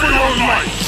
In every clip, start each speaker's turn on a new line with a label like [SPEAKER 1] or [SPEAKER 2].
[SPEAKER 1] for your life!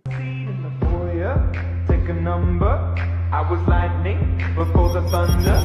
[SPEAKER 2] In the foyer, take a number. I was lightning before the thunder.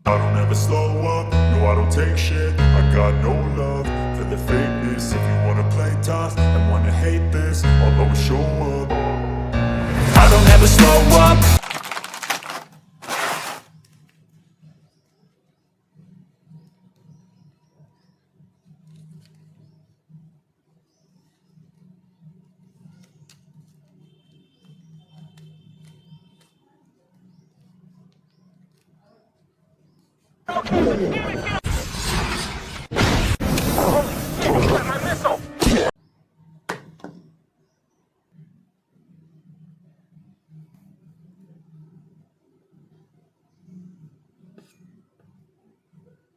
[SPEAKER 1] I don't ever slow up, no I don't take shit. I got no love for the fakeness. If you wanna play tough and wanna hate this, I'll always show up. I don't ever slow up.